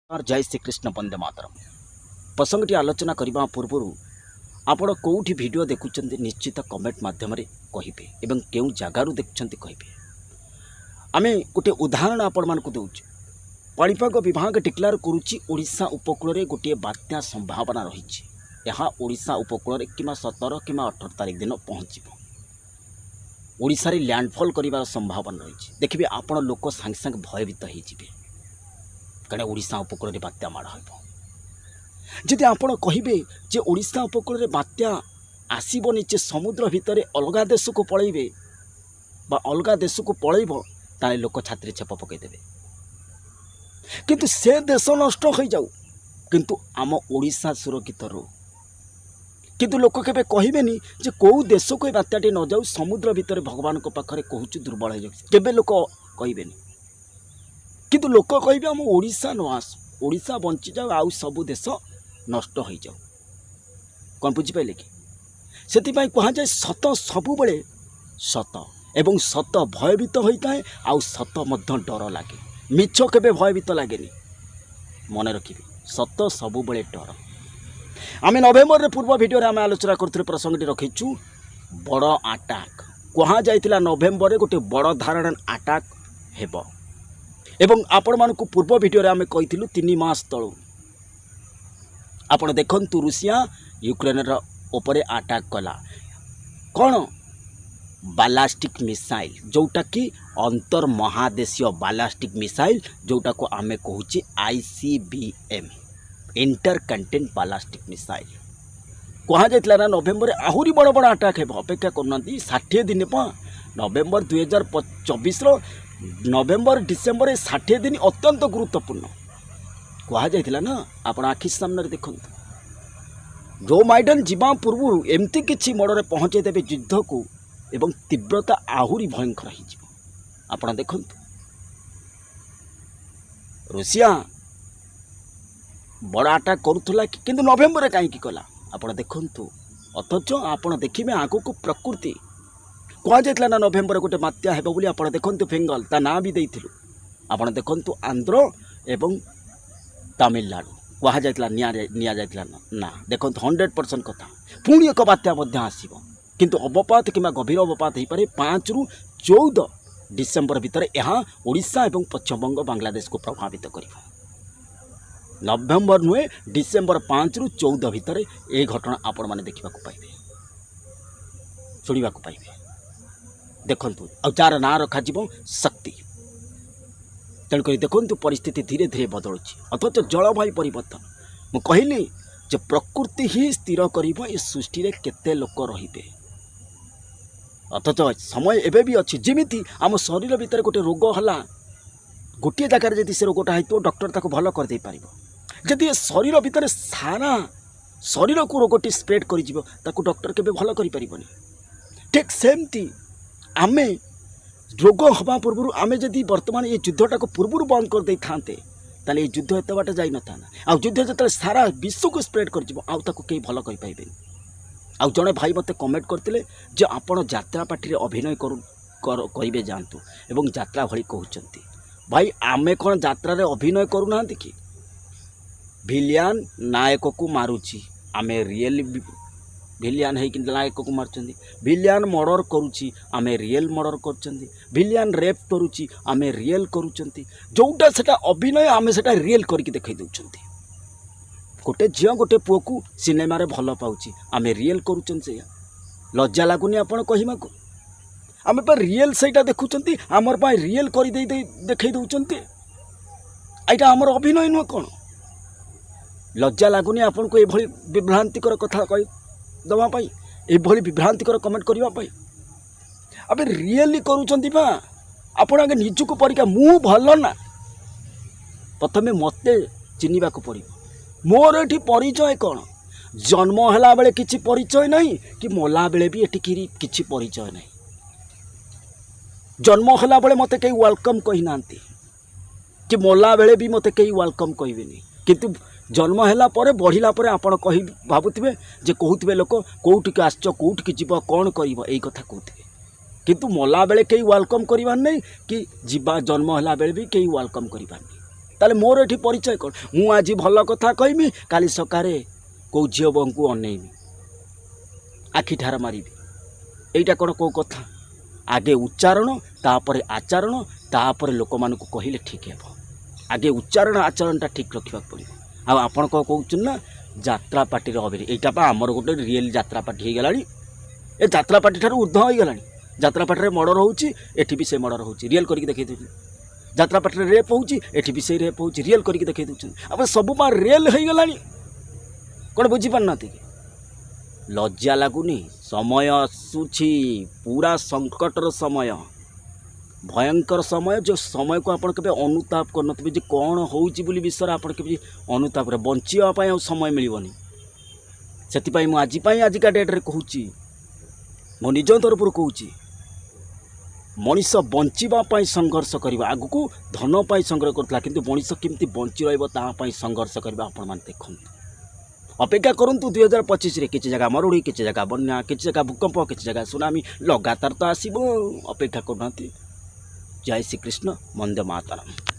और जय श्री कृष्ण वंदे मातरम प्रसंगटी आलोचना करने पूर्व आपण कौटी वीडियो देखुं निश्चित कमेंट मध्यम कहे एवं केउ जगार देखुं कहे आम गोटे उदाहरण आपण मानक दूचे पाणीपाग विभाग डिक्लेयर करुच्ची ओडिशा उपकूल में गोटे बात्या संभावना रही ओडिशा उपकूल कि 17 कि 18 तारिख दिन पहुँच ओडिशा रे लैंडफॉल करिवार संभावना रही देखिए आपण लोक सांगे सांगे भयभीत होइजिबे कारण ओडिशा उपकूल में बात्या माड़ हो जदि आपण कहिबे जे ओडिशा उपकूल में बात्या आसीबनी जे समुद्र भितर अलगा देश को पळैबे बा अलगा देश को पळैबो ताले लोक छात्री छेप पकईदेवे किंतु से देश नष्ट हो जाऊ किंतु आम ओडिशा सुरक्षित रो किंतु लोक केबे कहिबेनी जे कौ देश को बात्याटी न जाऊ समुद्र भितर भगवान को पाखरे कहूछु दुर्बल हो जाऊ केबे लोक कहिबेनी किंतु लोक कहिबे आम ओडिशा न आस ओडिशा बंची जाऊ आउ सब देश नष्ट हो जाऊ कौन बुझिपारे कि से कह जाए सत सबु बड़े सत एवं सत भयभीत होता है आउ सत मध्य डर लगे मिछ केबे भयभीत लगे मन रखिए सत सबु बड़े डर आम नवेम्बर पूर्व वीडियो आम आलोचना करते प्रसंगटी रखीचु बड़ आटाक कह जाइतिला नवेम्बर रे गोटे बड़ धारण आटाक हेब एवं आपण मानक पूर्व वीडियो आम कही 3 मास तलू आपण देखंतु रूसिया यूक्रेन ऊपर आटाक कला कौन बालास्टिक मिसाइल जोटा कि अंतर महादेशीय बालास्टिक मिसाइल जोटा को आमे कहूचे ICBM इंटर कंटेंट बालास्टिक मिसाइल कह जाइतिला ना नवेम्बर आहुरी बड़ बड़ आटाक हेब अपेक्षा करना 60 दिन नवेम्बर 2024 नवेम्बर डिसेम्बर 60 दिन अत्यंत गुरुत्वपूर्ण कह जाइतिला ना आपण आखि सामने देखु जो माइडन जीवा पूर्व एमती किछि मोड़े पहुँचे देवे युद्ध को एवं तीव्रता आहुरी भयंकर हो देखु रूसिया बड़ आटाक करुला किंतु नवेम्बर कहीं कला आप देखु अथच आप देखिए आग को प्रकृति कह जाइतिला ना नवेम्बर गोटे बात्या हेब बोली आप देखु फेंगल ता ना भी देइथिलु आप देखु आंध्र एवं तमिलनाडु कह जाइतिला निया जाइतिला ना देखु 100% कथा पुणी एक बात्या आसीबो किंतु अवपात कि गभीर अवपात हो पारे 5 रु 14 डिसेम्बर भितर यहाँ ओडिशा एवं पश्चिमबंग बांग्लादेश को प्रभावित कर नवेम्बर नुहे डिसेम्बर 5 रु 14 भितर ए घटना आपण मैंने देखा पाइबे शुणा पाइबे देखु आ जार ना रखा शक्ति तेणुक देखु परिस्थिति धीरे धीरे बदलुची अथच जलवायु परिवर्तन मु कहली जे प्रकृति ही स्थिर करिबो ए सृष्टि रे केते लोक रहिबे अथच समय एबे भी अच्छी जमीती आम शरीर भितर गोटे रोग है गोटे जगार जब से रोगटा हो डॉक्टर ताको भल कर दे पारिबो जदि शरीर भितर सारा शरीर को रोगटी स्प्रेड कर डॉक्टर केबे भल करि परिबोनी ठीक सेमती आमे रोग हवा पूर्व आमे जदि वर्तमान ये युद्धटा को पूर्व बंद कर दे थांते ताले ये युद्ध एत बाट जाई न था आ युद्ध जो सारा विश्व को स्प्रेड कर कहीं भल कर पाइबेनी आउ जड़े भाई मते कमेंट करते जे आपण यात्रा पार्टी रे अभिनय करेंगे जातु एवं यात्रा भली कहते भाई आमे कौन यात्रा रे अभिनय करूना कि भिलियन नायक को मारुची आमे रियल भिलियन है कि नायक को मार्चंदी भिलियन मर्डर करुची आमे रियल मर्डर करचंदी भिलियन रेप करुची आमे रियल करुचंती जोटा सेटा अभिनय आमे सेटा रियल करके देखाई दउचंती गोटे झील गोटे पुओ को सिनेमा रे भल पाउची आमे रियल करुचन से लज्जा लागुनी आपण कहिमा को आमे पर रियल सेटा देखुचंती हमर पाई रियल करि दे देखाई दउचंती आइटा हमर अभिनय न कोन लज्जा लागुनी आपण को ए भली विभ्रांतिकर कथा कहि दवा पाई ए भली विभ्रांतिकर कमेंट करिवा पाई अबे रियली करुचंती बा आपण आगे निजुको परिका मु भल ना प्रथमे मते चिन्हिबा को पड़िबो मोर एठी परिचय कौन जन्म हैला बेले किछि परिचय नहीं कि मोला बेले भी एठी किछि परिचय नहीं जन्म हैला बेले मते कई वेलकम कहि नांती कि मोला बेले भी मते कई वेलकम कहबेनी किंतु जन्म हैला परे बढ़िला परे आपण कहि भाबुथिबे जे कहउथिबे लोक कोउठी आछो कोउठी जीव कौन करिवो एई कथा कहउथिबे किंतु मोला बेले कई वेलकम करिवार नहीं कि जीवा जन्म हैला बेले भी कई वेलकम करिवार नहीं ताले मोर एठी परिचय कौन मु आज भल कथा कहमी काली सकारे कौ झील बोह को अनेमी आखि ठार मारी एटा कौन कौ कथा आगे उच्चारण तापर आचरण तापर लोक मान कहले ठीक है आगे उच्चारण आचरणटा ठीक रखा पड़ो आपण कौन कहूँ ना यात्रा पार्टी अभिनय यहाँ आमर गोटे रियल यात्रा पार्टी हो गलानी ए यात्रा पार्टी ठार ऊर्ध्व हो गलानी यात्रा पार्टी मर्डर होची एठी भी से मर्डर होची रियल करके देखै दउछ यात्रा पार्टी रेप होची एठी भी से रेप होची रियल करके देखै दउछ अब सब बा रियल हो गलानी कोन बुझी पारनाती लज्जा लगुनि समय आसुछि पूरा संकटर समय भयंकर समय जो समय को आपन के अनुताप करनथिबे जे कोन होउची बोली विषय आपन के अनुताप रे बंचिया पय समय मिलबनी सेति पय मु आज का डेट रे कहूची मो निज तरफ कहूची मनीष बंचिबा संघर्ष करवा आगु को धन पाई संग्रह करथला किंतु मनीष केमती बंची रहइबो ता पाई संघर्ष करवा आपण मान देखंतु अपेक्षा करंतु 2025 रे किछि जगह मरुड़ी किछि जगह बन्या किछि जगह भूकंप किछि जगह सुनामी लगातार तो आसीबो अपेक्षा करनाती जय श्री कृष्ण वंदे मातरम।